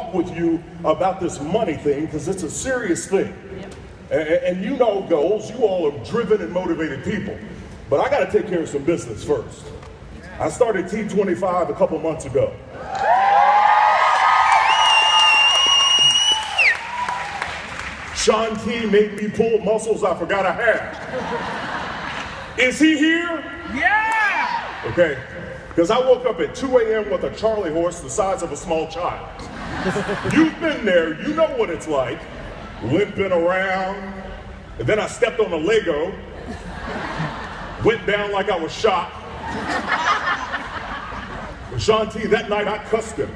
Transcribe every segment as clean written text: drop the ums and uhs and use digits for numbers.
talk with you about this money thing because it's a serious thing. And you know goals, you all are driven and motivated people. But I got to take care of some business first. I started T25 a couple months ago. Sean T made me pull muscles I forgot I had. Is he here? Yeah! Okay, because I woke up at 2 a.m. with a Charlie horse the size of a small child. You've been there, you know what it's like. Limping around, and then I stepped on a Lego, went down like I was shot. With Sean T, that night I cussed him.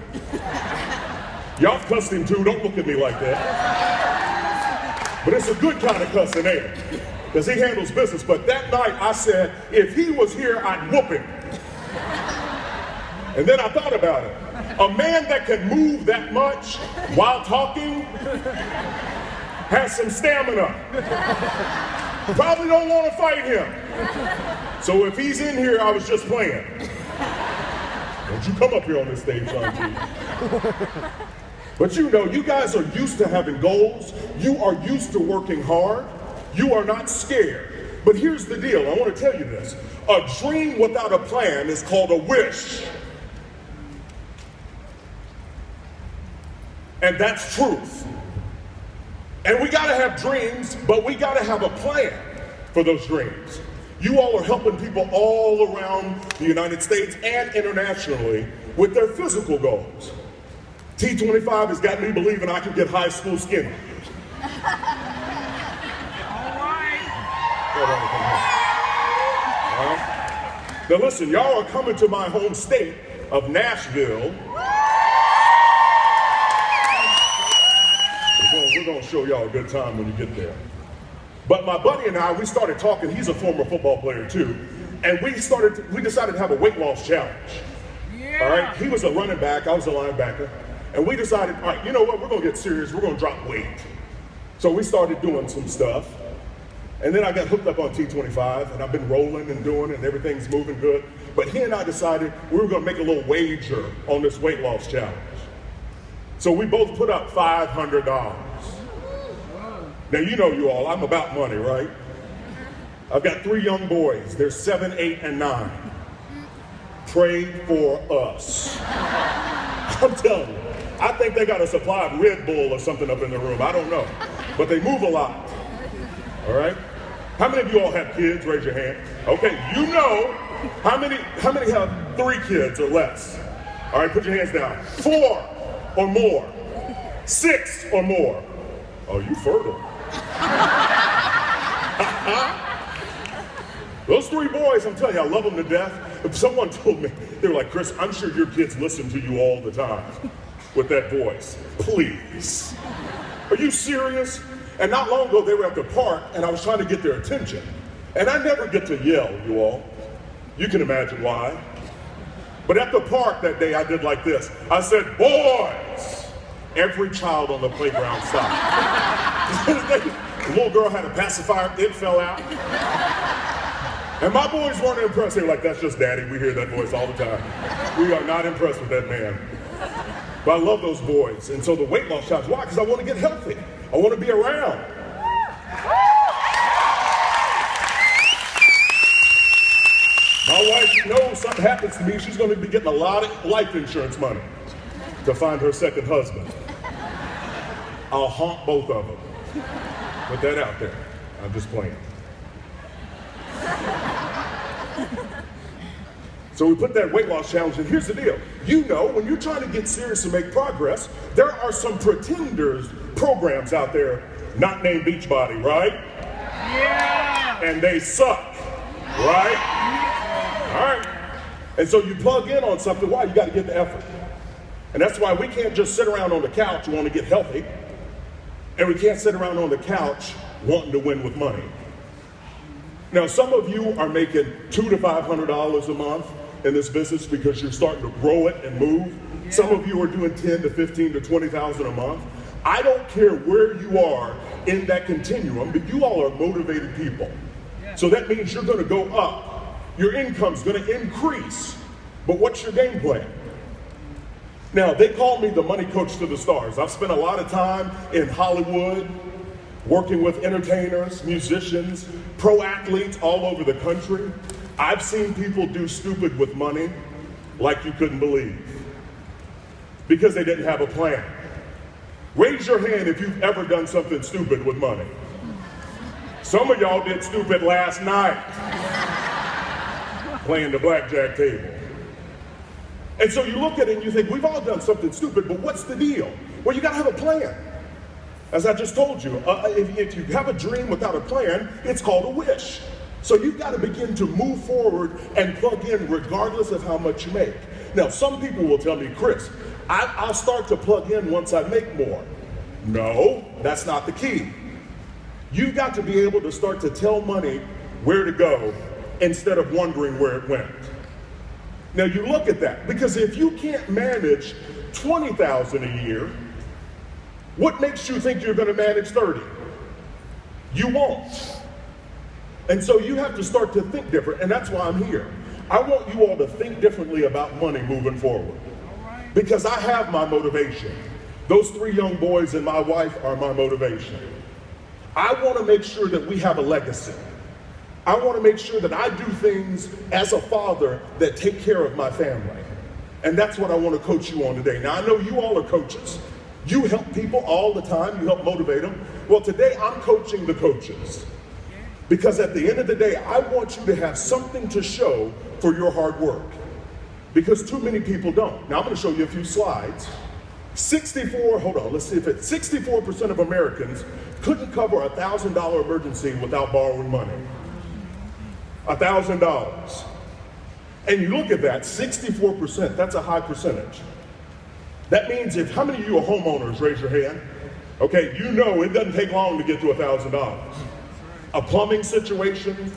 Y'all cussed him too, don't look at me like that. But it's a good kind of cussing, ain't it? Because he handles business. But that night I said, if he was here, I'd whoop him. And then I thought about it. A man that can move that much while talking has some stamina. Probably don't want to fight him. So if he's in here, I was just playing. Don't you come up here on this stage, Sean T. But you know, you guys are used to having goals. You are used to working hard. You are not scared. But here's the deal. I want to tell you this. A dream without a plan is called a wish. And that's truth. And we got to have dreams, but we got to have a plan for those dreams. You all are helping people all around the United States and internationally with their physical goals. T25 has got me believing I can get high school skinny. All right. Now listen, y'all are coming to my home state of Nashville. We're going to show y'all a good time when you get there. But my buddy and I, we started talking. He's a former football player too. And we decided to have a weight loss challenge. Yeah. All right, he was a running back, I was a linebacker. And we decided, all right, you know what, we're going to get serious. We're going to drop weight. So we started doing some stuff. And then I got hooked up on T25, and I've been rolling and doing it, and everything's moving good. But he and I decided we were going to make a little wager on this weight loss challenge. So we both put up $500. Now, you know you all, I'm about money, right? I've got 3 young boys. They're 7, 8, and 9. Pray for us. I'm telling you, I think they got a supply of Red Bull or something up in the room. I don't know. But they move a lot. All right? How many of you all have kids? Raise your hand. Okay, you know, how many have 3 kids or less? All right, put your hands down. 4 or more. 6 or more. Oh, you fertile. Those 3 boys, I'm telling you, I love them to death. If someone told me, they were like, Chris, I'm sure your kids listen to you all the time with that voice. Please. Are you serious? And not long ago, they were at the park, and I was trying to get their attention. And I never get to yell, you all. You can imagine why. But at the park that day, I did like this. I said, boys! Every child on the playground stopped. The little girl had a pacifier, it fell out. And my boys weren't impressed. They were like, that's just daddy, we hear that voice all the time. We are not impressed with that man. But I love those boys. And so the weight loss challenge, why? Because I want to get healthy. I want to be around. My wife knows something happens to me, she's going to be getting a lot of life insurance money to find her second husband. I'll haunt both of them. Put that out there. I'm just playing. So we put that weight loss challenge, and here's the deal. You know, when you're trying to get serious and make progress, there are some pretenders programs out there, not named Beachbody, right? Yeah! And they suck, right? All right. And so you plug in on something, why? You got to get the effort. And that's why we can't just sit around on the couch wanting to get healthy, and we can't sit around on the couch wanting to win with money. Now, some of you are making $200 to $500 a month in this business because you're starting to grow it and move. Yeah. Some of you are doing $10,000 to $15,000 to $20,000 a month. I don't care where you are in that continuum, but you all are motivated people. Yeah. So that means you're going to go up. Your income's going to increase. But what's your game plan? Now, they call me the money coach to the stars. I've spent a lot of time in Hollywood, working with entertainers, musicians, pro athletes all over the country. I've seen people do stupid with money like you couldn't believe because they didn't have a plan. Raise your hand if you've ever done something stupid with money. Some of y'all did stupid last night, playing the blackjack table. And so you look at it and you think, we've all done something stupid, but what's the deal? Well, you gotta have a plan. As I just told you, if you have a dream without a plan, it's called a wish. So you've got to begin to move forward and plug in regardless of how much you make. Now, some people will tell me, Chris, I'll start to plug in once I make more. No, that's not the key. You've got to be able to start to tell money where to go instead of wondering where it went. Now you look at that, because if you can't manage $20,000 a year, what makes you think you're going to manage 30? You won't. And so you have to start to think different, and that's why I'm here. I want you all to think differently about money moving forward, because I have my motivation. Those 3 young boys and my wife are my motivation. I want to make sure that we have a legacy. I want to make sure that I do things as a father that take care of my family. And that's what I want to coach you on today. Now, I know you all are coaches. You help people all the time. You help motivate them. Well, today I'm coaching the coaches. Because at the end of the day, I want you to have something to show for your hard work. Because too many people don't. Now, I'm going to show you a few slides. 64% of Americans couldn't cover a $1,000 emergency without borrowing money. $1,000. And you look at that, 64%, that's a high percentage. That means how many of you are homeowners, raise your hand. Okay, you know it doesn't take long to get to $1,000. A plumbing situation,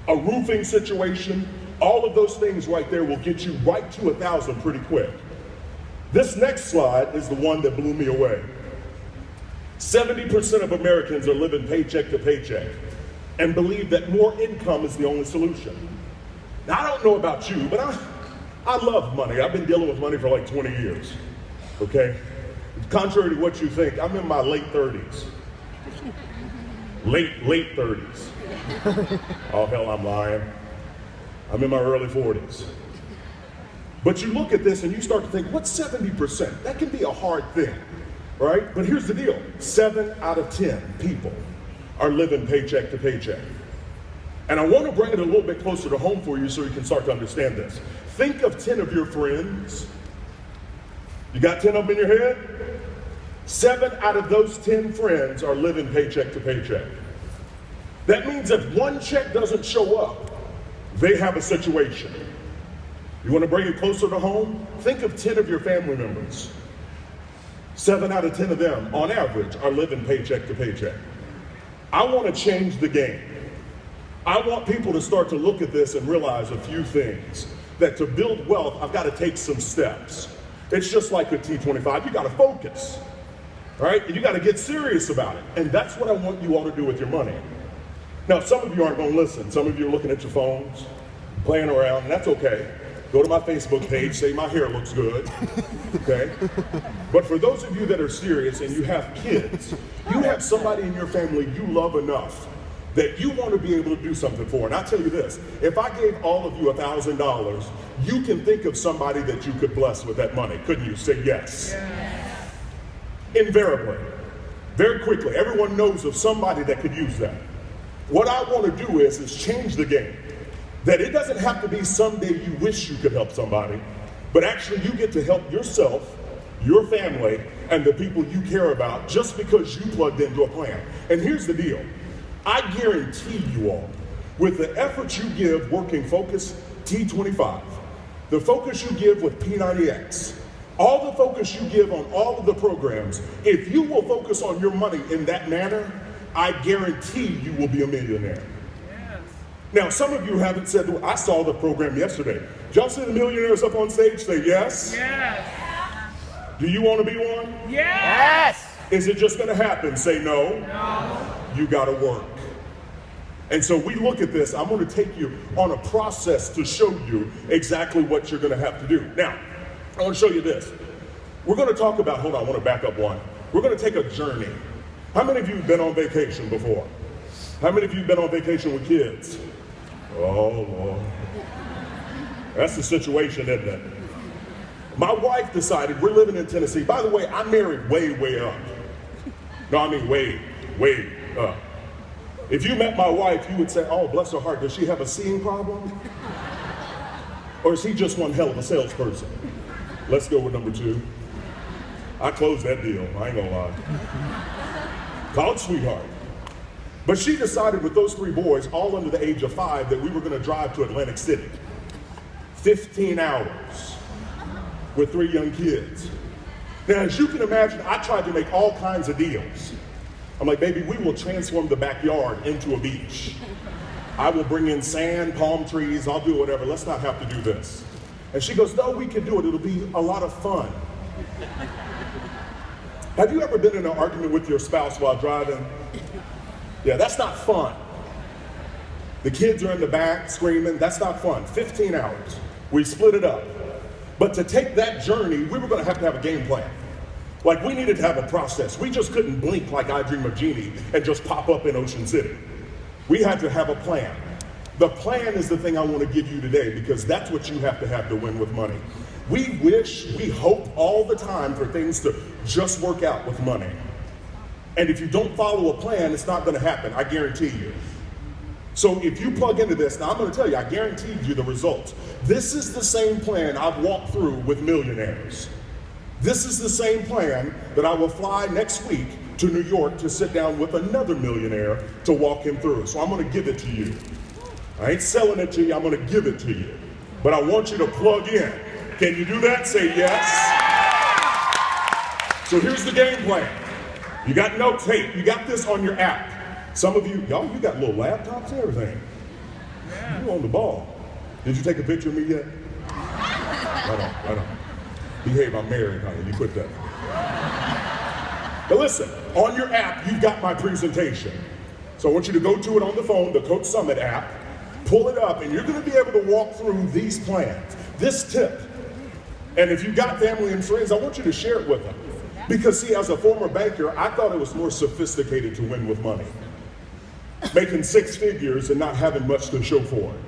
a roofing situation, all of those things right there will get you right to $1,000 pretty quick. This next slide is the one that blew me away. 70% of Americans are living paycheck to paycheck and believe that more income is the only solution. Now, I don't know about you, but I love money. I've been dealing with money for like 20 years, okay? Contrary to what you think, I'm in my late 30s. Late 30s. Oh, hell, I'm lying. I'm in my early 40s. But you look at this and you start to think, what's 70%? That can be a hard thing, right? But here's the deal. 7 out of 10 people are living paycheck to paycheck. And I want to bring it a little bit closer to home for you so you can start to understand this. Think of 10 of your friends. You got 10 of them in your head? 7 out of those 10 friends are living paycheck to paycheck. That means if one check doesn't show up, they have a situation. You want to bring it closer to home? Think of 10 of your family members. 7 out of 10 of them, on average, are living paycheck to paycheck. I want to change the game. I want people to start to look at this and realize a few things. That to build wealth, I've got to take some steps. It's just like a T25. You got to focus, right? You got to get serious about it. And that's what I want you all to do with your money. Now, some of you aren't going to listen. Some of you are looking at your phones, playing around, and that's okay. Go to my Facebook page, say my hair looks good, okay? But for those of you that are serious and you have kids, you have somebody in your family you love enough that you want to be able to do something for. And I'll tell you this, if I gave all of you $1,000, you can think of somebody that you could bless with that money, couldn't you? Say yes. Yes. Invariably, very quickly, everyone knows of somebody that could use that. What I want to do is change the game. That it doesn't have to be someday you wish you could help somebody, but actually you get to help yourself, your family, and the people you care about just because you plugged into a plan. And here's the deal. I guarantee you all, with the effort you give working Focus T25, the focus you give with P90X, all the focus you give on all of the programs, if you will focus on your money in that manner, I guarantee you will be a millionaire. Now, some of you haven't said, well, I saw the program yesterday. Did y'all see the millionaires up on stage say yes? Yes. Do you want to be one? Yes. Is it just going to happen? Say no. No. You got to work. And so we look at this. I'm going to take you on a process to show you exactly what you're going to have to do. Now, I want to show you this. We're going to talk about, hold on, I want to back up one. We're going to take a journey. How many of you have been on vacation before? How many of you have been on vacation with kids? Oh, Lord. That's the situation, isn't it? My wife decided, we're living in Tennessee. By the way, I married way up. No, I mean way up. If you met my wife, you would say, oh, bless her heart, does she have a seeing problem? Or is he just one hell of a salesperson? Let's go with number 2. I closed that deal, I ain't gonna lie. College sweetheart. But she decided with those 3 boys, all under the age of 5, that we were gonna drive to Atlantic City. 15 hours with 3 young kids. Now, as you can imagine, I tried to make all kinds of deals. I'm like, baby, we will transform the backyard into a beach. I will bring in sand, palm trees, I'll do whatever. Let's not have to do this. And she goes, no, we can do it. It'll be a lot of fun. Have you ever been in an argument with your spouse while driving? Yeah, that's not fun. The kids are in the back screaming. That's not fun. 15 hours. We split it up. But to take that journey, we were going to have a game plan. Like, we needed to have a process. We just couldn't blink like I Dream of Jeannie and just pop up in Ocean City. We had to have a plan. The plan is the thing I want to give you today, because that's what you have to win with money. We wish, we hope all the time for things to just work out with money. And if you don't follow a plan, it's not going to happen, I guarantee you. So if you plug into this, now I'm going to tell you, I guaranteed you the results. This is the same plan I've walked through with millionaires. This is the same plan that I will fly next week to New York to sit down with another millionaire to walk him through. So I'm going to give it to you. I ain't selling it to you, I'm going to give it to you. But I want you to plug in. Can you do that? Say yes. So here's the game plan. You got notes. Hey, you got this on your app. Some of you, y'all, you got little laptops and everything. You're on the ball. Did you take a picture of me yet? I don't. Behave, I'm married, honey. You quit that. But listen, on your app, you've got my presentation. So I want you to go to it on the phone, the Coach Summit app, pull it up, and you're going to be able to walk through these plans, this tip. And if you've got family and friends, I want you to share it with them. Because see, as a former banker, I thought it was more sophisticated to win with money. Making 6 figures and not having much to show for it.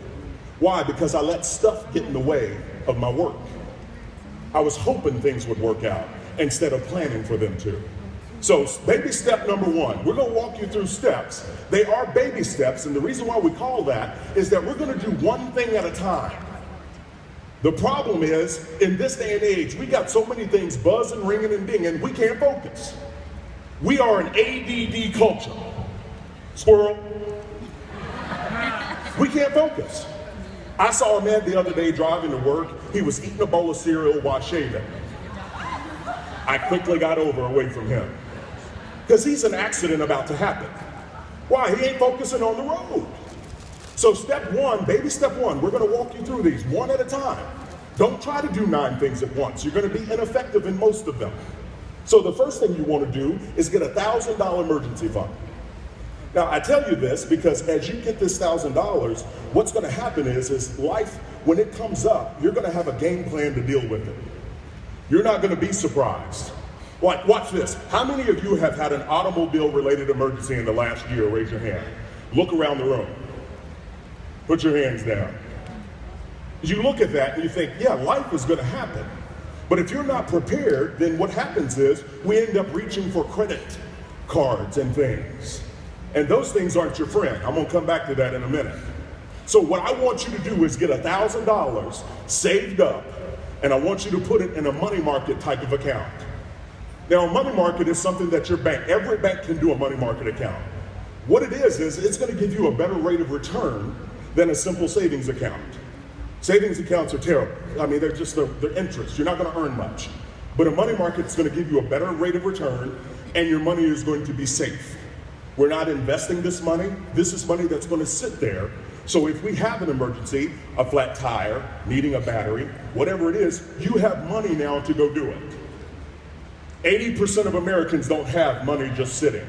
Why? Because I let stuff get in the way of my work. I was hoping things would work out instead of planning for them to. So baby step number 1, we're going to walk you through steps. They are baby steps, and the reason why we call that is that we're going to do one thing at a time. The problem is, in this day and age, we got so many things buzzing, ringing, and dinging, we can't focus. We are an ADD culture. Squirrel. We can't focus. I saw a man the other day driving to work. He was eating a bowl of cereal while shaving. I quickly got away from him. Because he's an accident about to happen. Why? He ain't focusing on the road. So step 1, baby step 1, we're going to walk you through these one at a time. Don't try to do 9 things at once. You're going to be ineffective in most of them. So the first thing you want to do is get a $1,000 emergency fund. Now, I tell you this because as you get this $1,000, what's going to happen is life, when it comes up, you're going to have a game plan to deal with it. You're not going to be surprised. Watch this. How many of you have had an automobile-related emergency in the last year? Raise your hand. Look around the room. Put your hands down. You look at that and you think, yeah, life is going to happen. But if you're not prepared, then what happens is we end up reaching for credit cards and things. And those things aren't your friend. I'm going to come back to that in a minute. So what I want you to do is get $1,000 saved up, and I want you to put it in a money market type of account. Now, a money market is something that your bank, every bank can do a money market account. What it is it's going to give you a better rate of return than a simple savings account. Savings accounts are terrible. I mean, they're interest. You're not going to earn much. But a money market is going to give you a better rate of return, and your money is going to be safe. We're not investing this money. This is money that's going to sit there. So if we have an emergency, a flat tire, needing a battery, whatever it is, you have money now to go do it. 80% of Americans don't have money just sitting.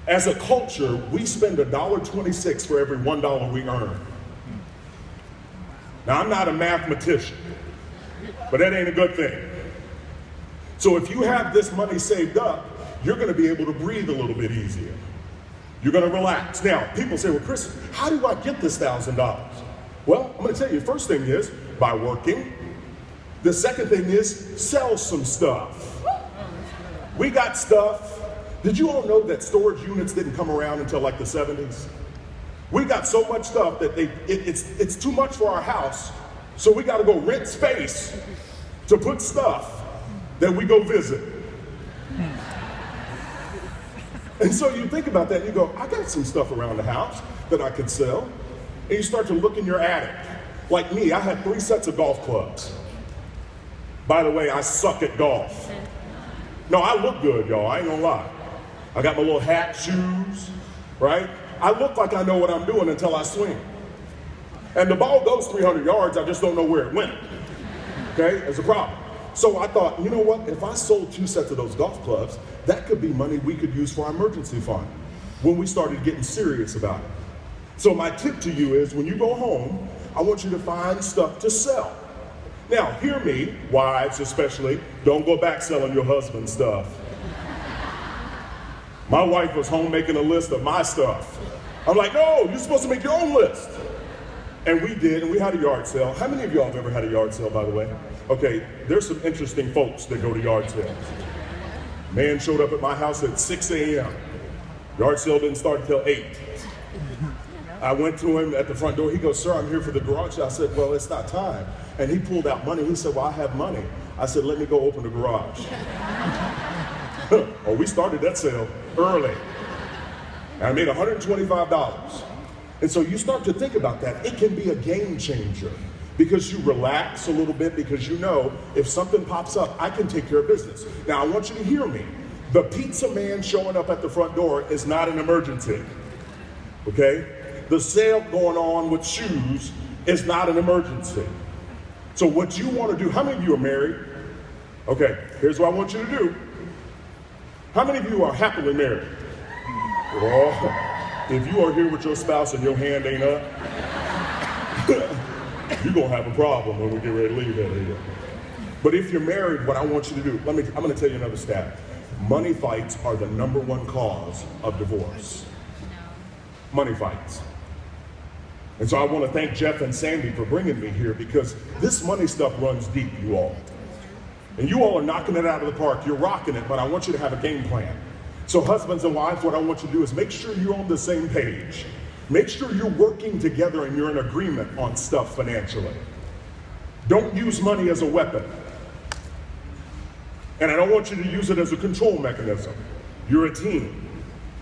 As a culture, we spend $1.26 for every $1 we earn. Now, I'm not a mathematician, but that ain't a good thing. So if you have this money saved up, you're going to be able to breathe a little bit easier. You're going to relax. Now, people say, well, Chris, how do I get this $1,000? Well, I'm going to tell you, the first thing is by working. The second thing is sell some stuff. We got stuff. Did you all know that storage units didn't come around until like the 70s? We got so much stuff that it's too much for our house, so we got to go rent space to put stuff that we go visit. And so you think about that and you go, I got some stuff around the house that I could sell. And you start to look in your attic. Like me, I had 3 sets of golf clubs. By the way, I suck at golf. No, I look good, y'all, I ain't gonna lie. I got my little hat, shoes, right? I look like I know what I'm doing until I swing. And the ball goes 300 yards, I just don't know where it went. Okay, it's a problem. So I thought, you know what, if I sold 2 sets of those golf clubs, that could be money we could use for our emergency fund when we started getting serious about it. So my tip to you is when you go home, I want you to find stuff to sell. Now, hear me, wives especially, don't go back selling your husband's stuff. My wife was home making a list of my stuff. I'm like, no, you're supposed to make your own list. And we did, and we had a yard sale. How many of y'all have ever had a yard sale, by the way? Okay, there's some interesting folks that go to yard sales. Man showed up at my house at 6 a.m. Yard sale didn't start until 8. I went to him at the front door. He goes, sir, I'm here for the garage. I said, well, it's not time. And he pulled out money. He said, well, I have money. I said, let me go open the garage. Oh, we started that sale early. And I made $125. And so you start to think about that. It can be a game changer because you relax a little bit because you know if something pops up, I can take care of business. Now, I want you to hear me. The pizza man showing up at the front door is not an emergency, okay? The sale going on with shoes is not an emergency. So what you want to do, how many of you are married? Okay, here's what I want you to do. How many of you are happily married? Well, if you are here with your spouse and your hand ain't up, you're gonna have a problem when we get ready to leave that here. But if you're married, what I want you to do, I'm gonna tell you another stat. Money fights are the #1 cause of divorce. Money fights. And so I want to thank Jeff and Sandy for bringing me here because this money stuff runs deep, you all. And you all are knocking it out of the park. You're rocking it, but I want you to have a game plan. So husbands and wives, what I want you to do is make sure you're on the same page. Make sure you're working together and you're in agreement on stuff financially. Don't use money as a weapon. And I don't want you to use it as a control mechanism. You're a team.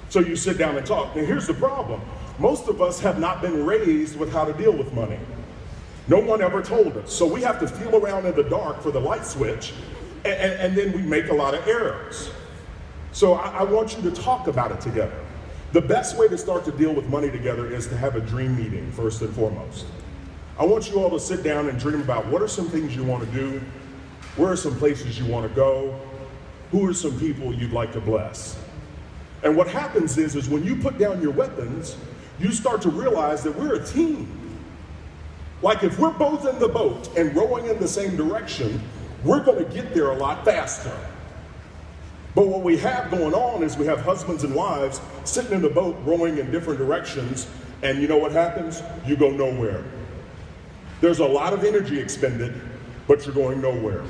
So you sit down and talk. Now here's the problem. Most of us have not been raised with how to deal with money. No one ever told us. So we have to feel around in the dark for the light switch, and then we make a lot of errors. So I want you to talk about it together. The best way to start to deal with money together is to have a dream meeting, first and foremost. I want you all to sit down and dream about what are some things you want to do, where are some places you want to go, who are some people you'd like to bless. And what happens is when you put down your weapons, you start to realize that we're a team. Like if we're both in the boat and rowing in the same direction, we're going to get there a lot faster. But what we have going on is we have husbands and wives sitting in the boat rowing in different directions, and you know what happens? You go nowhere. There's a lot of energy expended, but you're going nowhere.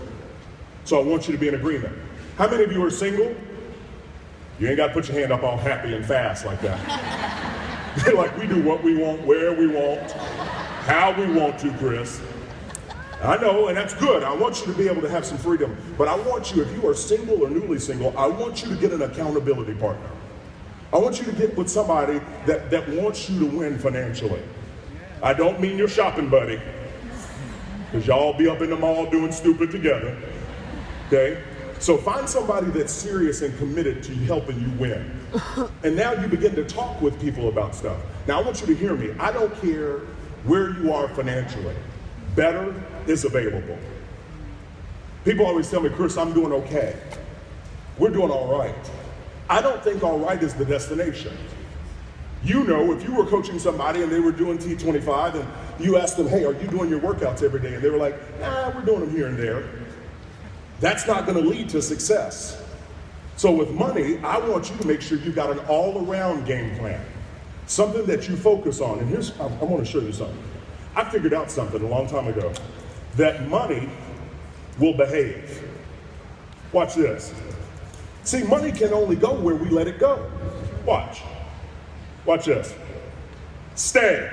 So I want you to be in agreement. How many of you are single? You ain't got to put your hand up all happy and fast like that. Like we do what we want, where we want, how we want to, Chris. I know, and that's good. I want you to be able to have some freedom. But I want you, if you are single or newly single, I want you to get an accountability partner. I want you to get with somebody that wants you to win financially. I don't mean your shopping buddy, because y'all be up in the mall doing stupid together, okay? So find somebody that's serious and committed to helping you win. And now you begin to talk with people about stuff. Now I want you to hear me. I don't care where you are financially. Better is available. People always tell me, Chris, I'm doing okay. We're doing all right. I don't think all right is the destination. You know, if you were coaching somebody and they were doing T25 and you asked them, hey, are you doing your workouts every day? And they were like, nah, we're doing them here and there. That's not going to lead to success. So with money, I want you to make sure you've got an all-around game plan, something that you focus on. And I want to show you something. I figured out something a long time ago, that money will behave. Watch this. See, money can only go where we let it go. Watch. Watch this. Stay.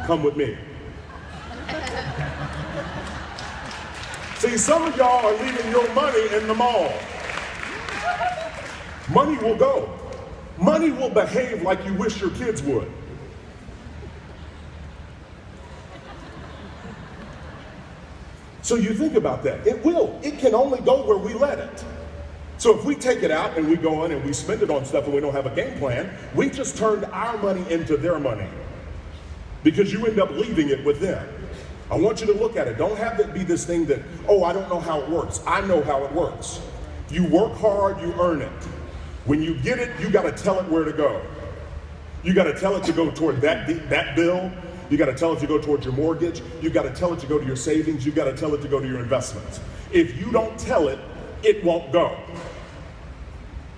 Come with me. See, some of y'all are leaving your money in the mall. Money will go. Money will behave like you wish your kids would. So you think about that. It will. It can only go where we let it. So if we take it out and we go in and we spend it on stuff and we don't have a game plan, we just turned our money into their money, because you end up leaving it with them. I want you to look at it. Don't have it be this thing that, oh, I don't know how it works. I know how it works. You work hard, you earn it. When you get it, you got to tell it where to go. You got to tell it to go toward that bill. You got to tell it to go towards your mortgage. You got to tell it to go to your savings. You got to tell it to go to your investments. If you don't tell it, it won't go.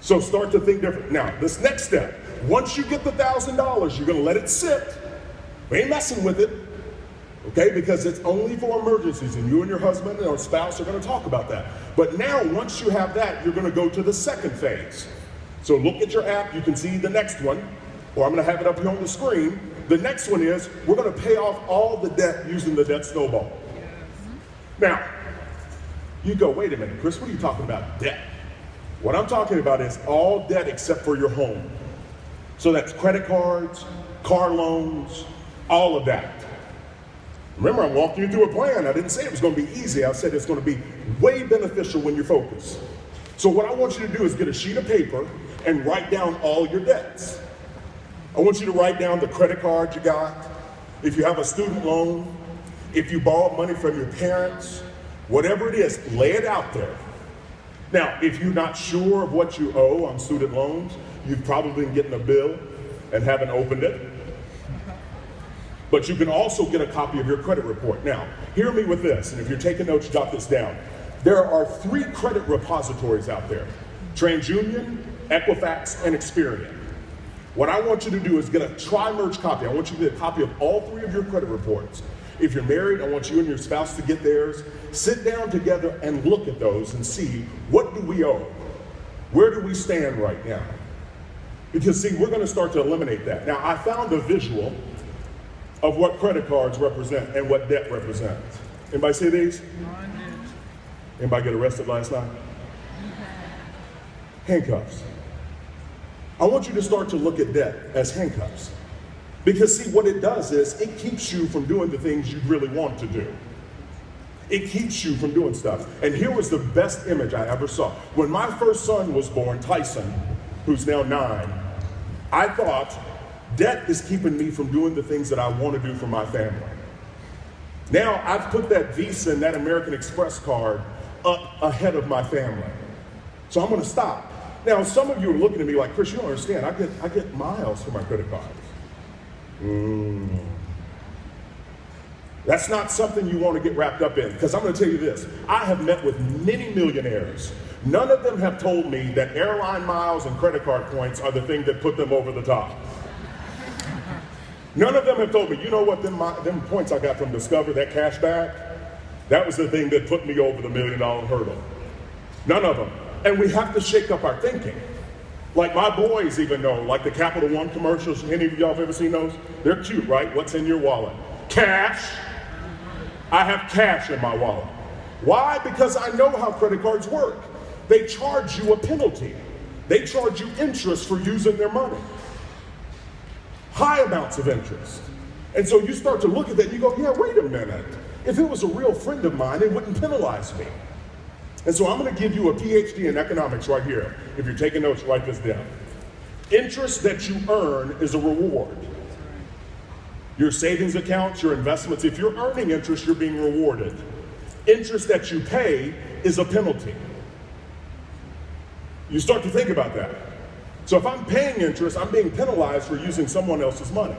So start to think different. Now, this next step, once you get the $1,000, you're going to let it sit. We ain't messing with it, okay? Because it's only for emergencies, and you and your husband or spouse are going to talk about that. But now, once you have that, you're going to go to the second phase. So look at your app. You can see the next one, or I'm going to have it up here on the screen. The next one is, we're going to pay off all the debt using the debt snowball. Now, you go, wait a minute, Chris, what are you talking about, debt? What I'm talking about is all debt except for your home. So that's credit cards, car loans, all of that. Remember, I'm walking you through a plan. I didn't say it was going to be easy. I said it's going to be way beneficial when you focus. So what I want you to do is get a sheet of paper and write down all your debts. I want you to write down the credit card you got, if you have a student loan, if you borrowed money from your parents, whatever it is, lay it out there. Now, if you're not sure of what you owe on student loans, you've probably been getting a bill and haven't opened it. But you can also get a copy of your credit report. Now, hear me with this, and if you're taking notes, jot this down. There are 3 credit repositories out there: TransUnion, Equifax, and Experian. What I want you to do is get a tri-merge copy. I want you to get a copy of all 3 of your credit reports. If you're married, I want you and your spouse to get theirs. Sit down together and look at those and see, what do we owe? Where do we stand right now? Because see, we're going to start to eliminate that. Now, I found a visual of what credit cards represent and what debt represents. Anybody see these? Anybody get arrested last night? Handcuffs. I want you to start to look at debt as handcuffs. Because see, what it does is it keeps you from doing the things you really want to do. It keeps you from doing stuff. And here was the best image I ever saw. When my first son was born, Tyson, who's now 9, I thought, debt is keeping me from doing the things that I want to do for my family. Now I've put that Visa and that American Express card up ahead of my family. So I'm going to stop. Now, some of you are looking at me like, Chris, you don't understand. I get miles for my credit cards. That's not something you want to get wrapped up in, because I'm going to tell you this. I have met with many millionaires. None of them have told me that airline miles and credit card points are the thing that put them over the top. None of them have told me, you know what, them points I got from Discover, that cash back, that was the thing that put me over the $1 million hurdle. None of them. And we have to shake up our thinking. Like my boys even know, like the Capital One commercials, any of y'all have ever seen those? They're cute, right? What's in your wallet? Cash. I have cash in my wallet. Why? Because I know how credit cards work. They charge you a penalty. They charge you interest for using their money. High amounts of interest. And so you start to look at that and you go, yeah, wait a minute. If it was a real friend of mine, it wouldn't penalize me. And so I'm going to give you a PhD in economics right here. If you're taking notes, write this down. Interest that you earn is a reward. Your savings accounts, your investments, if you're earning interest, you're being rewarded. Interest that you pay is a penalty. You start to think about that. So if I'm paying interest, I'm being penalized for using someone else's money.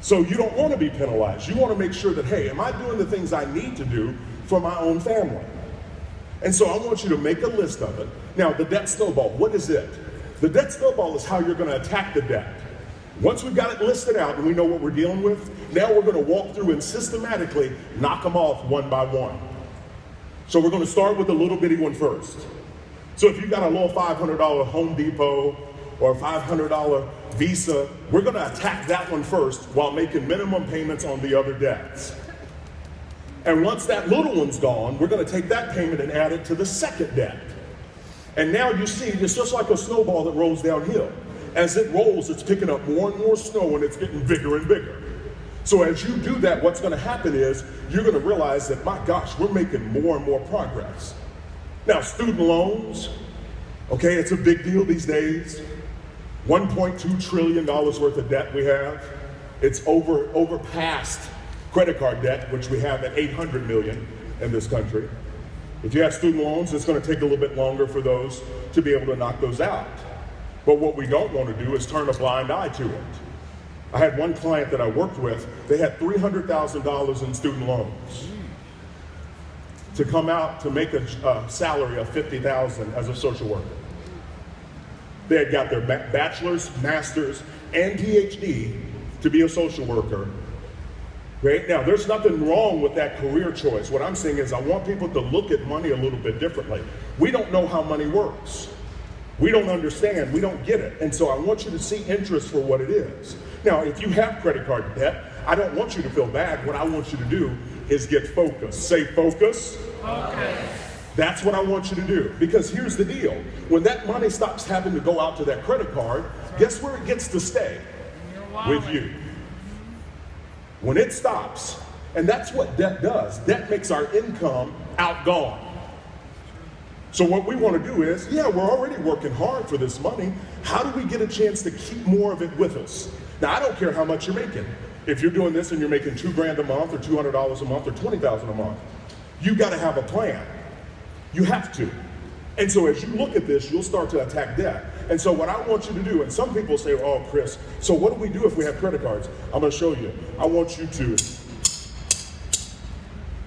So you don't want to be penalized. You want to make sure that, hey, am I doing the things I need to do for my own family? And so I want you to make a list of it. Now, the debt snowball, what is it? The debt snowball is how you're going to attack the debt. Once we've got it listed out and we know what we're dealing with, now we're going to walk through and systematically knock them off one by one. So we're going to start with the little bitty one first. So if you've got a little $500 Home Depot or $500 Visa, we're going to attack that one first while making minimum payments on the other debts. And once that little one's gone, we're going to take that payment and add it to the second debt. And now you see, it's just like a snowball that rolls downhill. As it rolls, it's picking up more and more snow and it's getting bigger and bigger. So as you do that, what's going to happen is you're going to realize that, my gosh, we're making more and more progress. Now, student loans, okay, it's a big deal these days. $1.2 trillion worth of debt we have. It's over past credit card debt, which we have at $800 million in this country. If you have student loans, it's going to take a little bit longer for those to be able to knock those out. But what we don't want to do is turn a blind eye to it. I had one client that I worked with, they had $300,000 in student loans to come out to make a salary of $50,000 as a social worker. They had got their bachelor's, master's, and PhD to be a social worker. Right? Now, there's nothing wrong with that career choice. What I'm saying is I want people to look at money a little bit differently. We don't know how money works. We don't understand, we don't get it. And so I want you to see interest for what it is. Now, if you have credit card debt, I don't want you to feel bad. What I want you to do is get focused. Say focus. Focus. That's what I want you to do. Because here's the deal. When that money stops having to go out to that credit card, guess where it gets to stay? With you. When it stops, and that's what debt does. Debt makes our income outgone. So what we want to do is, yeah, we're already working hard for this money. How do we get a chance to keep more of it with us? Now, I don't care how much you're making. If you're doing this and you're making $2,000 a month or $200 a month or $20,000 a month, you got to have a plan. You have to. And so as you look at this, you'll start to attack debt. And so what I want you to do, and some people say, oh, Chris, so what do we do if we have credit cards? I'm going to show you. I want you to,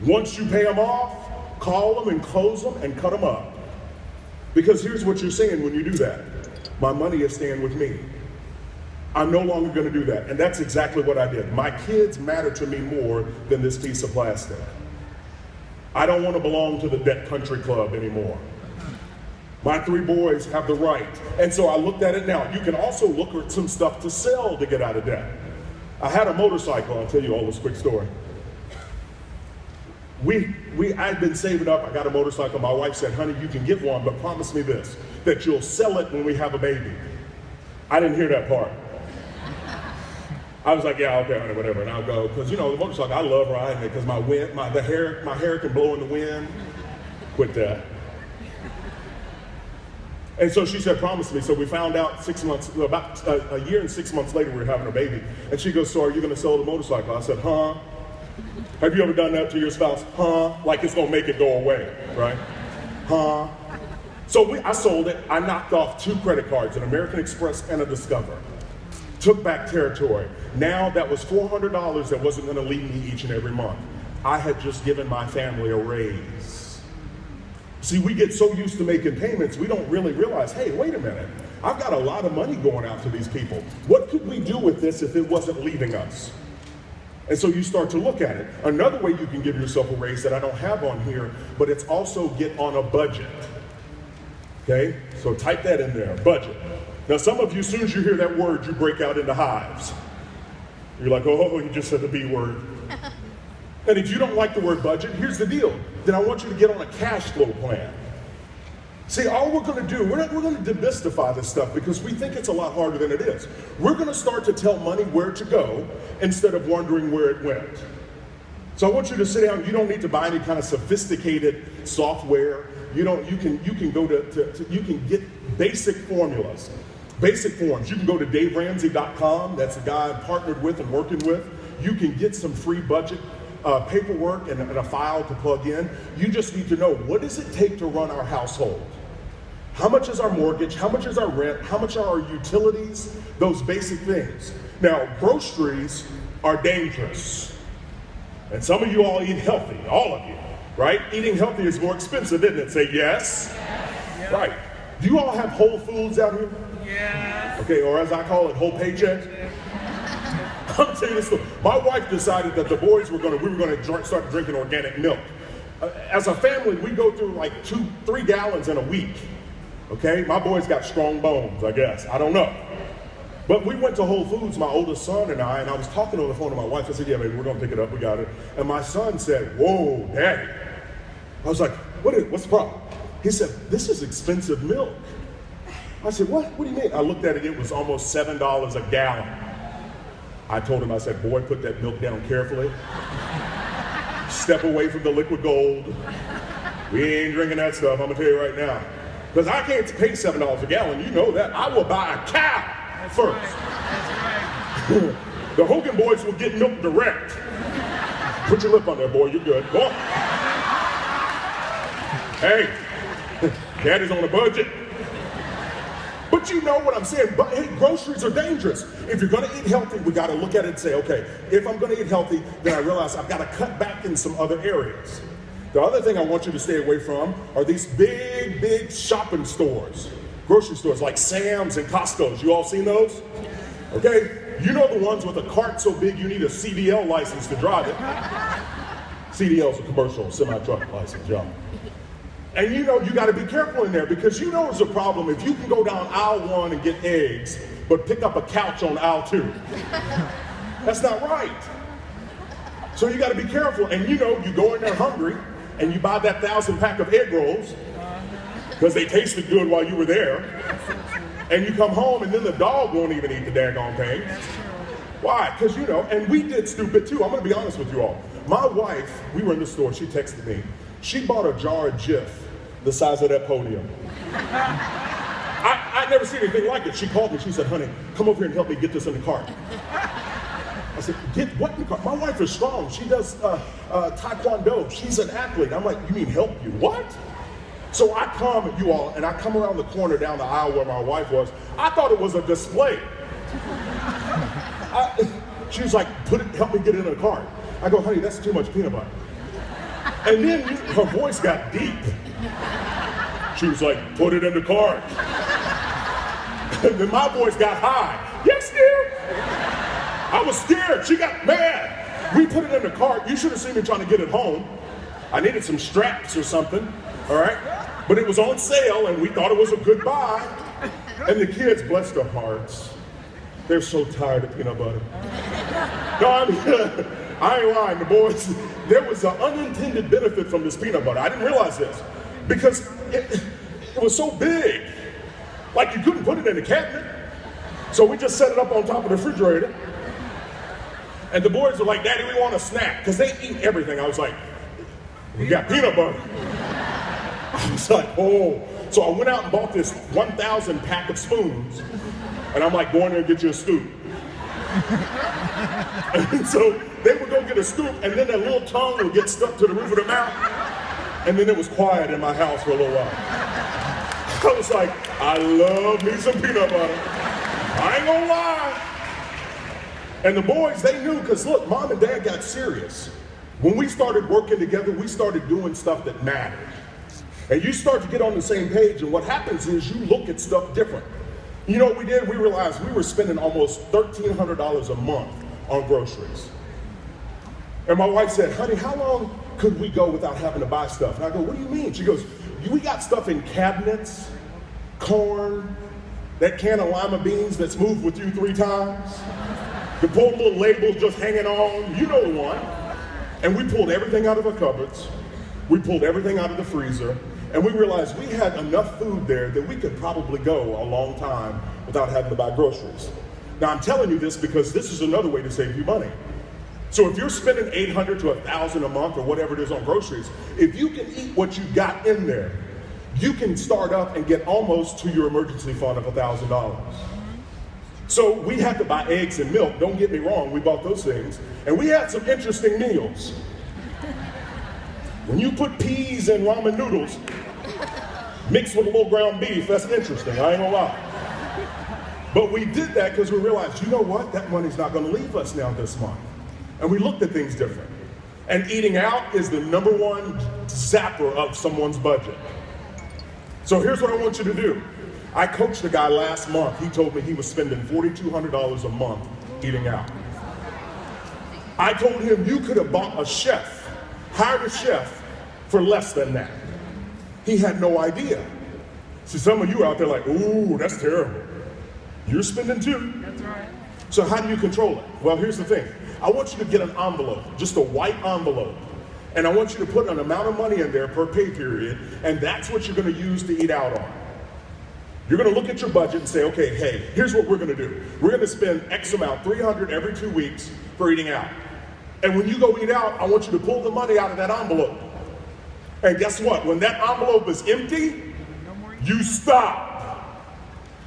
once you pay them off, call them and close them and cut them up. Because here's what you're saying when you do that. My money is staying with me. I'm no longer going to do that. And that's exactly what I did. My kids matter to me more than this piece of plastic. I don't want to belong to the debt country club anymore. My 3 boys have the right. And so I looked at it now. You can also look at some stuff to sell to get out of debt. I had a motorcycle. I'll tell you all this quick story. I'd been saving up. I got a motorcycle. My wife said, honey, you can get one, but promise me this, that you'll sell it when we have a baby. I didn't hear that part. I was like, yeah, okay, honey, whatever, and I'll go. Because, you know, the motorcycle, I love riding it because my hair can blow in the wind. Quit that. And so she said, promise me. So we found out 6 months, about a year and 6 months later, we were having a baby. And she goes, so are you going to sell the motorcycle? I said, huh? Have you ever done that to your spouse? Huh? Like it's going to make it go away, right? Huh? So I sold it. I knocked off 2 credit cards, an American Express and a Discover. Took back territory. Now that was $400 that wasn't going to leave me each and every month. I had just given my family a raise. See, we get so used to making payments, we don't really realize, hey, wait a minute. I've got a lot of money going out to these people. What could we do with this if it wasn't leaving us? And so you start to look at it. Another way you can give yourself a raise that I don't have on here, but it's also get on a budget. Okay? So type that in there, budget. Now some of you, as soon as you hear that word, you break out into hives. You're like, oh, you just said the B word. And if you don't like the word budget, here's the deal. Then I want you to get on a cash flow plan. See, all we're going to do, we're going to demystify this stuff because we think it's a lot harder than it is. We're going to start to tell money where to go instead of wondering where it went. So I want you to sit down. You don't need to buy any kind of sophisticated software. You can go you can get basic formulas, basic forms. You can go to DaveRamsey.com. That's the guy I'm partnered with and working with. You can get some free budget paperwork and a file to plug in. You just need to know, what does it take to run our household? How much is our mortgage? How much is our rent? How much are our utilities? Those basic things. Now, groceries are dangerous. And some of you all eat healthy, all of you, right? Eating healthy is more expensive, isn't it? Say yes. Yes. Right. Do you all have Whole Foods out here? Yes. Okay, or as I call it, whole paycheck. I'm telling you this story. My wife decided that the boys we were going to start drinking organic milk. As a family, we go through like 2-3 gallons in a week. Okay, my boys got strong bones, I guess. I don't know. But we went to Whole Foods, my oldest son and I was talking on the phone to my wife. I said, yeah, baby, we're going to pick it up. We got it. And my son said, whoa, Daddy. I was like, what's the problem? He said, this is expensive milk. I said, what? What do you mean? I looked at it. It was almost $7 a gallon. I told him, I said, boy, put that milk down carefully. Step away from the liquid gold. We ain't drinking that stuff, I'm going to tell you right now. Because I can't pay $7 a gallon. You know that. I will buy a cow first. That's right. The Hogan boys will get milk direct. Put your lip on there, boy. You're good. Go on. Hey, Daddy's on a budget. But you know what I'm saying. But hey, groceries are dangerous. If you're going to eat healthy, we got to look at it and say, okay, if I'm going to eat healthy, then I realize I've got to cut back in some other areas. The other thing I want you to stay away from are these big shopping stores, grocery stores like Sam's and Costco's. You all seen those? Okay, you know the ones with a cart so big you need a CDL license to drive it. CDL's a commercial semi-truck license, y'all. And you know you got to be careful in there because you know there's a problem if you can go down aisle 1 and get eggs, but pick up a couch on aisle 2. That's not right. So you got to be careful. And you know you go in there hungry and you buy that 1,000 pack of egg rolls because they tasted good while you were there. And you come home and then the dog won't even eat the daggone thing. Why? Because you know, and we did stupid too. I'm going to be honest with you all. My wife, we were in the store, she texted me. She bought a jar of Jif the size of that podium. I'd never seen anything like it. She called me, she said, honey, come over here and help me get this in the cart. I said, get what in the cart? My wife is strong. She does taekwondo. She's an athlete. I'm like, you mean help you? What? So I come, you all, and I come around the corner down the aisle where my wife was. I thought it was a display. She was like, help me get it in the cart. I go, honey, that's too much peanut butter. And then her voice got deep. She was like, put it in the cart. And then my voice got high. Yes, dear. I was scared. She got mad. We put it in the cart. You should have seen me trying to get it home. I needed some straps or something, all right? But it was on sale, and we thought it was a good buy. And the kids, bless their hearts, they're so tired of peanut butter. No, I ain't lying, the boys, there was an unintended benefit from this peanut butter. I didn't realize this because it was so big. Like you couldn't put it in the cabinet. So we just set it up on top of the refrigerator. And the boys were like, Daddy, we want a snack. Because they eat everything. I was like, we got peanut butter. I was like, oh. So I went out and bought this 1,000 pack of spoons. And I'm like, go in there and get you a scoop. And so they would go get a scoop, and then their little tongue would get stuck to the roof of their mouth. And then it was quiet in my house for a little while. I was like, I love me some peanut butter. I ain't gonna lie. And the boys, they knew, because look, Mom and Dad got serious. When we started working together, we started doing stuff that mattered. And you start to get on the same page, and what happens is you look at stuff different. You know what we did? We realized we were spending almost $1,300 a month on groceries. And my wife said, honey, how long could we go without having to buy stuff? And I go, what do you mean? She goes, we got stuff in cabinets, corn, that can of lima beans that's moved with you 3 times, the little labels just hanging on, you know the one. And we pulled everything out of our cupboards. We pulled everything out of the freezer. And we realized we had enough food there that we could probably go a long time without having to buy groceries. Now I'm telling you this because this is another way to save you money. So if you're spending $800 to $1,000 a month or whatever it is on groceries, if you can eat what you got in there, you can start up and get almost to your emergency fund of $1,000. So we had to buy eggs and milk. Don't get me wrong, we bought those things. And we had some interesting meals. When you put peas and ramen noodles mixed with a little ground beef, that's interesting, I ain't gonna lie. But we did that because we realized, you know what? That money's not gonna leave us now this month. And we looked at things different. And eating out is the #1 zapper of someone's budget. So here's what I want you to do. I coached a guy last month. He told me he was spending $4,200 a month eating out. I told him you could have bought a chef, hired a chef for less than that. He had no idea. See, some of you out there like, ooh, that's terrible. You're spending too. That's right. So how do you control it? Well, here's the thing. I want you to get an envelope, just a white envelope. And I want you to put an amount of money in there per pay period, and that's what you're gonna use to eat out on. You're gonna look at your budget and say, okay, hey, here's what we're gonna do. We're gonna spend X amount, 300 every 2 weeks for eating out. And when you go eat out, I want you to pull the money out of that envelope. And guess what? When that envelope is empty, you stop.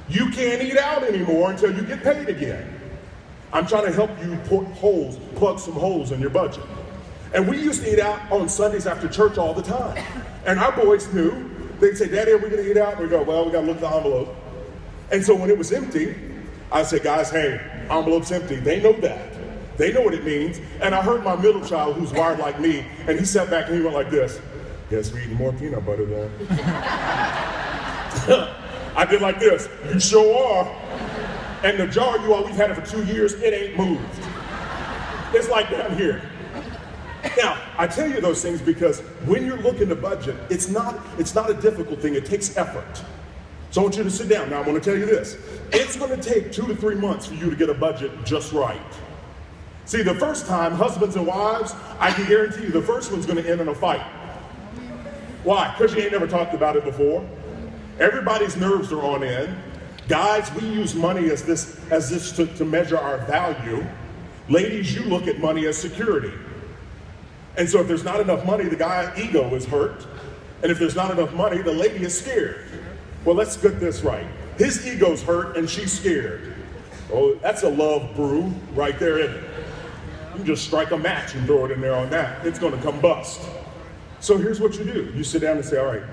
You can't eat out anymore until you get paid again. I'm trying to help you plug some holes in your budget. And we used to eat out on Sundays after church all the time. And our boys knew. They'd say, Daddy, are we gonna eat out? And we go, well, we gotta look at the envelope. And so when it was empty, I'd say, guys, hey, envelope's empty. They know that. They know what it means. And I heard my middle child, who's wired like me, and he sat back and he went like this. Guess we're eating more peanut butter then. I did like this. You sure are. And the jar we've had it for 2 years, it ain't moved. It's like down here. Now, I tell you those things because when you're looking to budget, it's not a difficult thing. It takes effort. So I want you to sit down. Now, I want to tell you this. It's going to take 2 to 3 months for you to get a budget just right. See, the first time, husbands and wives, I can guarantee you the first one's going to end in a fight. Why? Because you ain't never talked about it before. Everybody's nerves are on end. Guys, we use money as this to measure our value. Ladies, you look at money as security. And so if there's not enough money, the guy's ego is hurt. And if there's not enough money, the lady is scared. Well, let's get this right. His ego's hurt and she's scared. Oh, that's a love brew right there, isn't it? You can just strike a match and throw it in there on that. It's gonna combust. So here's what you do. You sit down and say, all right,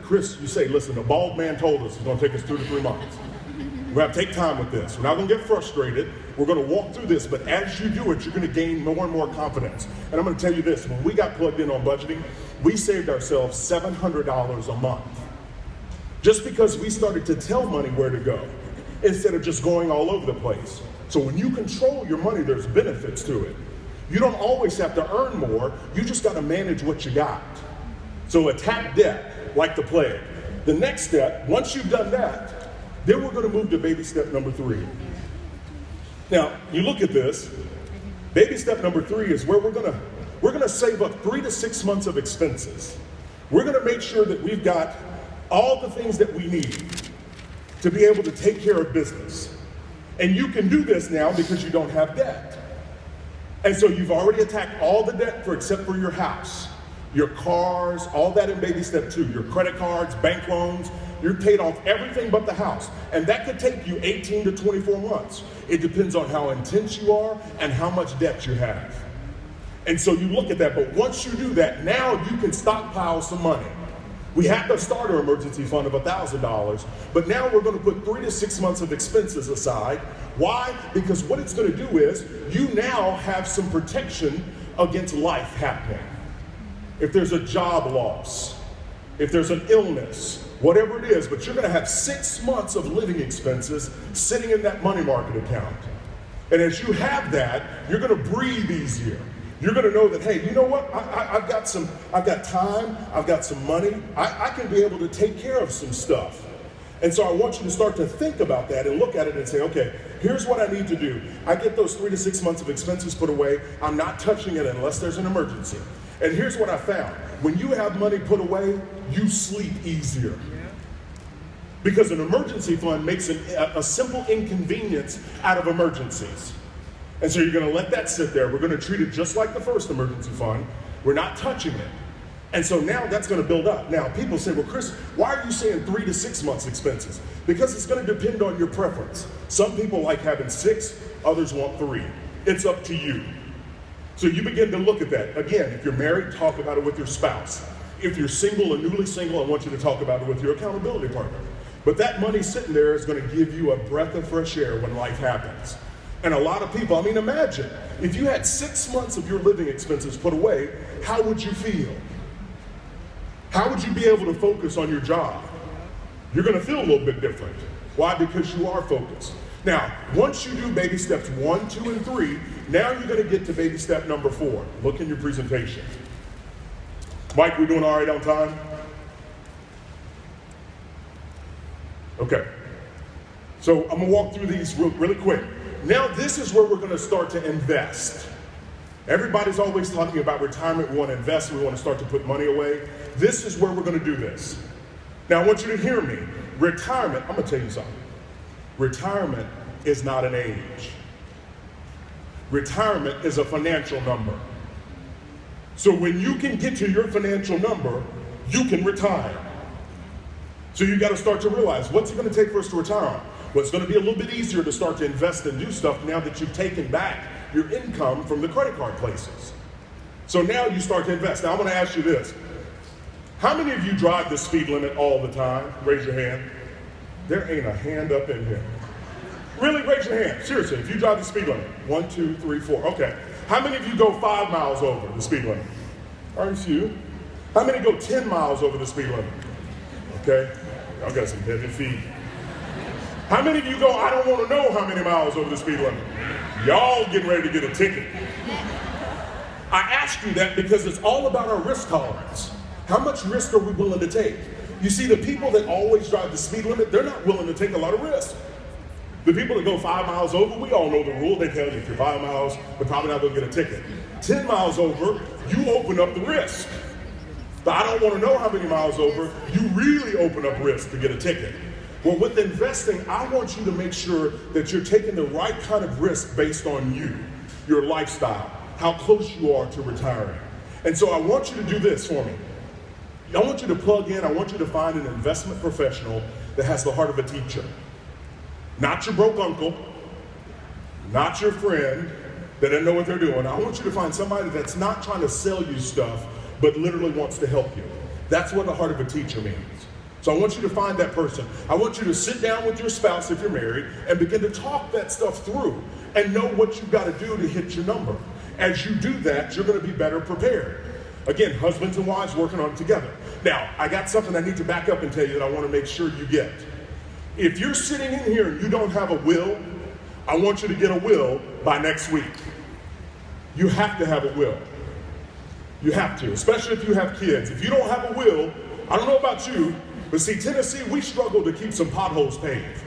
Chris, you say, listen, the bald man told us it's gonna take us 2 to 3 months. We're gonna take time with this. We're not gonna get frustrated. We're gonna walk through this, but as you do it, you're gonna gain more and more confidence. And I'm gonna tell you this, when we got plugged in on budgeting, we saved ourselves $700 a month. Just because we started to tell money where to go, instead of just going all over the place. So when you control your money, there's benefits to it. You don't always have to earn more, you just gotta manage what you got. So attack debt like the plague. The next step, once you've done that, then we're gonna move to baby step number 3. Now, you look at this, baby step number 3 is where we're gonna save up 3 to 6 months of expenses. We're gonna make sure that we've got all the things that we need to be able to take care of business. And you can do this now because you don't have debt. And so you've already attacked all the debt except for your house, your cars, all that in baby step 2, your credit cards, bank loans. You're paid off everything but the house. And that could take you 18 to 24 months. It depends on how intense you are and how much debt you have. And so you look at that, but once you do that, now you can stockpile some money. We have the starter emergency fund of $1,000, but now we're gonna put 3 to 6 months of expenses aside. Why? Because what it's gonna do is, you now have some protection against life happening. If there's a job loss, if there's an illness, whatever it is, but you're gonna have 6 months of living expenses sitting in that money market account. And as you have that, you're gonna breathe easier. You're gonna know that, hey, you know what? I've got time, I've got some money, I can be able to take care of some stuff. And so I want you to start to think about that and look at it and say, okay, here's what I need to do. I get those 3 to 6 months of expenses put away, I'm not touching it unless there's an emergency. And here's what I found. When you have money put away, you sleep easier. Because an emergency fund makes a simple inconvenience out of emergencies. And so you're gonna let that sit there. We're gonna treat it just like the first emergency fund. We're not touching it. And so now that's gonna build up. Now people say, well, Chris, why are you saying 3 to 6 months expenses? Because it's gonna depend on your preference. Some people like having 6, others want 3. It's up to you. So you begin to look at that. Again, if you're married, talk about it with your spouse. If you're single or newly single, I want you to talk about it with your accountability partner. But that money sitting there is gonna give you a breath of fresh air when life happens. And a lot of people, I mean, imagine, if you had 6 months of your living expenses put away, how would you feel? How would you be able to focus on your job? You're gonna feel a little bit different. Why? Because you are focused. Now, once you do baby steps 1, 2, and 3, now you're gonna get to baby step number 4. Look in your presentation. Mike, we doing all right on time? Okay. So I'm gonna walk through these really quick. Now this is where we're gonna start to invest. Everybody's always talking about retirement, we wanna invest, we wanna start to put money away. This is where we're gonna do this. Now I want you to hear me. Retirement, I'm gonna tell you something. Retirement is not an age. Retirement is a financial number. So when you can get to your financial number, you can retire. So you gotta start to realize, what's it gonna take for us to retire? Well, it's gonna be a little bit easier to start to invest and do stuff now that you've taken back your income from the credit card places. So now you start to invest. Now I wanna ask you this. How many of you drive the speed limit all the time? Raise your hand. There ain't a hand up in here. Really, raise your hand. Seriously, if you drive the speed limit. 1, 2, 3, 4, okay. How many of you go 5 miles over the speed limit? Very few. How many go 10 miles over the speed limit? Okay, y'all got some heavy feet. How many of you go, I don't want to know how many miles over the speed limit? Y'all getting ready to get a ticket. I ask you that because it's all about our risk tolerance. How much risk are we willing to take? You see, the people that always drive the speed limit, they're not willing to take a lot of risk. The people that go 5 miles over, we all know the rule. They tell you if you're 5 miles, they're probably not going to get a ticket. 10 miles over, you open up the risk. But I don't want to know how many miles over, you really open up risk to get a ticket. Well, with investing, I want you to make sure that you're taking the right kind of risk based on you, your lifestyle, how close you are to retiring. And so I want you to do this for me. I want you to plug in, I want you to find an investment professional that has the heart of a teacher. Not your broke uncle, not your friend that doesn't know what they're doing. I want you to find somebody that's not trying to sell you stuff, but literally wants to help you. That's what the heart of a teacher means. So I want you to find that person. I want you to sit down with your spouse if you're married and begin to talk that stuff through and know what you've got to do to hit your number. As you do that, you're going to be better prepared. Again, husbands and wives working on it together. Now, I got something I need to back up and tell you that I want to make sure you get. If you're sitting in here and you don't have a will, I want you to get a will by next week. You have to have a will. You have to, especially if you have kids. If you don't have a will, I don't know about you, but see, Tennessee, we struggle to keep some potholes paved.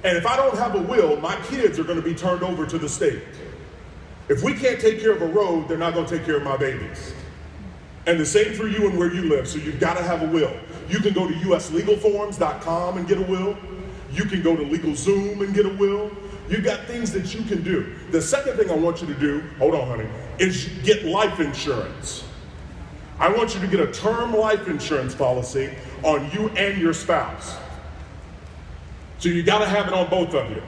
And if I don't have a will, my kids are going to be turned over to the state. If we can't take care of a road, they're not going to take care of my babies. And the same for you and where you live, so you've got to have a will. You can go to uslegalforms.com and get a will. You can go to LegalZoom and get a will. You've got things that you can do. The second thing I want you to do, hold on honey, is get life insurance. I want you to get a term life insurance policy on you and your spouse. So you got to have it on both of you.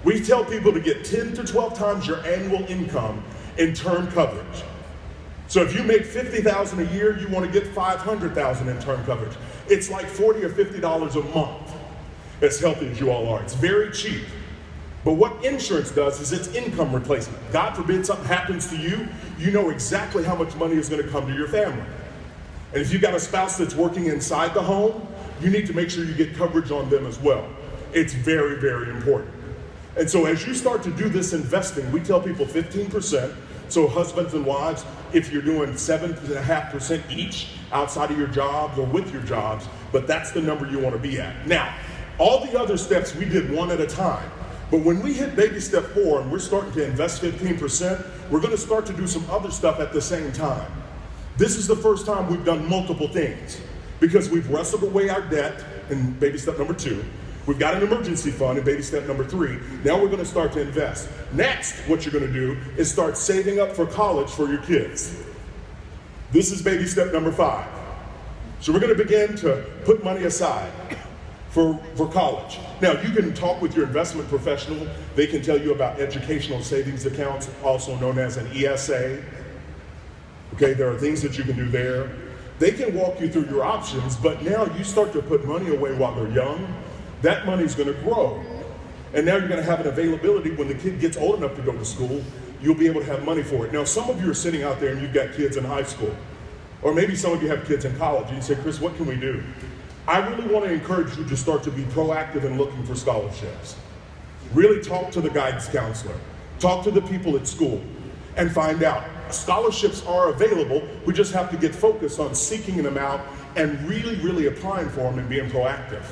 We tell people to get 10 to 12 times your annual income in term coverage. So if you make $50,000 a year, you want to get $500,000 in term coverage. It's like $40 or $50 a month, as healthy as you all are. It's very cheap. But what insurance does is it's income replacement. God forbid something happens to you, you know exactly how much money is going to come to your family. And if you've got a spouse that's working inside the home, you need to make sure you get coverage on them as well. It's very, very important. And so as you start to do this investing, we tell people 15%. So husbands and wives, if you're doing 7.5% each outside of your jobs or with your jobs, but that's the number you want to be at. Now, all the other steps we did one at a time. But when we hit baby step 4 and we're starting to invest 15%, we're going to start to do some other stuff at the same time. This is the first time we've done multiple things because we've wrestled away our debt in baby step number 2. We've got an emergency fund in baby step number 3. Now we're going to start to invest. Next, what you're going to do is start saving up for college for your kids. This is baby step number 5. So we're going to begin to put money aside for college. Now, you can talk with your investment professional. They can tell you about educational savings accounts, also known as an ESA. Okay, there are things that you can do there. They can walk you through your options, but now you start to put money away while they're young. That money's going to grow. And now you're going to have an availability when the kid gets old enough to go to school, you'll be able to have money for it. Now, some of you are sitting out there and you've got kids in high school, or maybe some of you have kids in college, and you say, Chris, what can we do? I really want to encourage you to start to be proactive in looking for scholarships. Really talk to the guidance counselor, talk to the people at school, and find out. Scholarships are available. We just have to get focused on seeking them out and really, really applying for them and being proactive.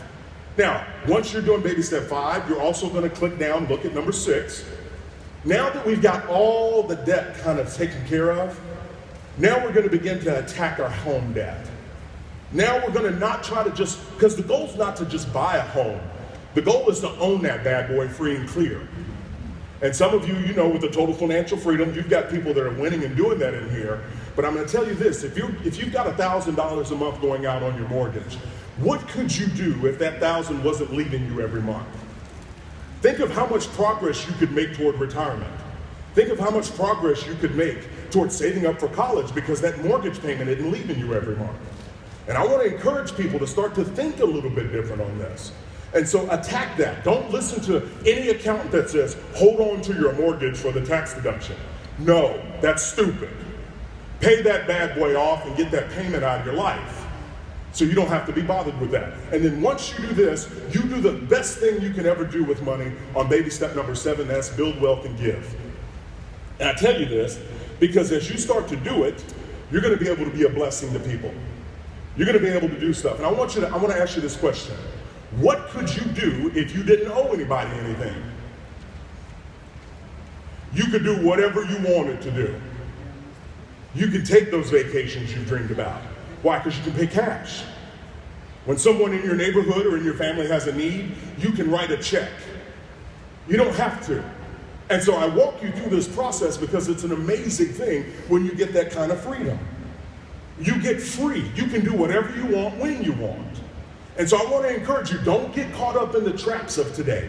Now, once you're doing baby step 5, you're also going to click down, look at number 6. Now that we've got all the debt kind of taken care of, now we're going to begin to attack our home debt. Now we're going to not try to just, because the goal is not to just buy a home. The goal is to own that bad boy free and clear. And some of you, you know, with the total financial freedom, you've got people that are winning and doing that in here. But I'm going to tell you this, if you've got $1,000 a month going out on your mortgage, what could you do if that $1,000 wasn't leaving you every month? Think of how much progress you could make toward retirement. Think of how much progress you could make toward saving up for college because that mortgage payment isn't leaving you every month. And I want to encourage people to start to think a little bit different on this. And so attack that. Don't listen to any accountant that says, hold on to your mortgage for the tax deduction. No, that's stupid. Pay that bad boy off and get that payment out of your life so you don't have to be bothered with that. And then once you do this, you do the best thing you can ever do with money on baby step number 7, that's build wealth and give. And I tell you this because as you start to do it, you're going to be able to be a blessing to people. You're going to be able to do stuff. And I want to ask you this question. What could you do if you didn't owe anybody anything? You could do whatever you wanted to do. You could take those vacations you dreamed about. Why? Because you can pay cash. When someone in your neighborhood or in your family has a need, you can write a check. You don't have to. And so I walk you through this process because it's an amazing thing when you get that kind of freedom. You get free. You can do whatever you want when you want. And so I want to encourage you, don't get caught up in the traps of today.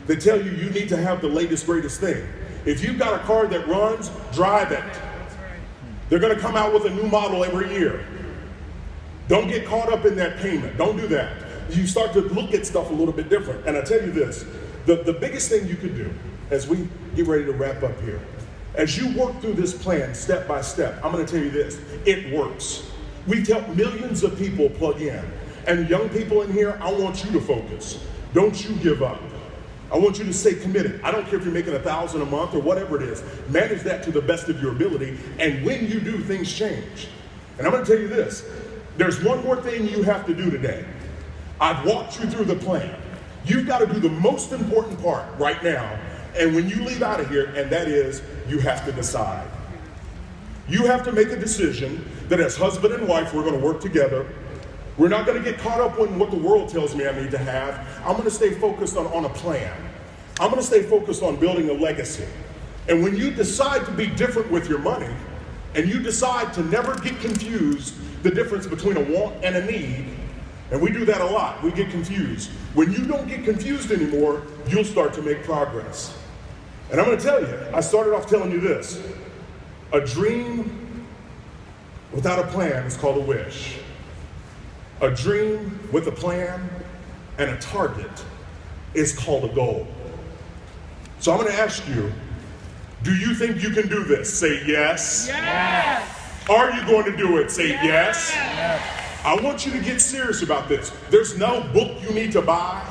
They tell you you need to have the latest, greatest thing. If you've got a car that runs, drive it. They're going to come out with a new model every year. Don't get caught up in that payment. Don't do that. You start to look at stuff a little bit different. And I tell you this, the biggest thing you could do as we get ready to wrap up here, as you work through this plan step by step, I'm going to tell you this, it works. We've helped millions of people plug in. And young people in here, I want you to focus. Don't you give up. I want you to stay committed. I don't care if you're making $1,000 a month or whatever it is. Manage that to the best of your ability. And when you do, things change. And I'm going to tell you this. There's one more thing you have to do today. I've walked you through the plan. You've got to do the most important part right now. And when you leave out of here, and that is, you have to decide. You have to make a decision that as husband and wife, we're going to work together. We're not going to get caught up in what the world tells me I need to have. I'm going to stay focused on a plan. I'm going to stay focused on building a legacy. And when you decide to be different with your money, and you decide to never get confused the difference between a want and a need, and we do that a lot, we get confused. When you don't get confused anymore, you'll start to make progress. And I'm going to tell you, I started off telling you this. A dream without a plan is called a wish. A dream with a plan and a target is called a goal. So I'm going to ask you, do you think you can do this? Say yes. Yes. Are you going to do it? Say yes. Yes. I want you to get serious about this. There's no book you need to buy.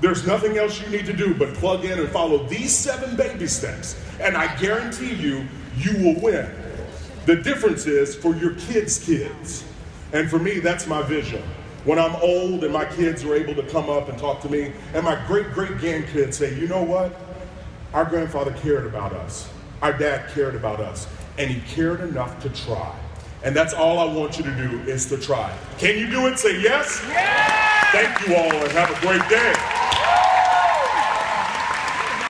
There's nothing else you need to do but plug in and follow these 7 baby steps. And I guarantee you, you will win. The difference is for your kids' kids. And for me, that's my vision. When I'm old and my kids are able to come up and talk to me, and my great-great-grandkids say, you know what? Our grandfather cared about us. Our dad cared about us. And he cared enough to try. And that's all I want you to do is to try. Can you do it? Say yes? Yes! Thank you all and have a great day.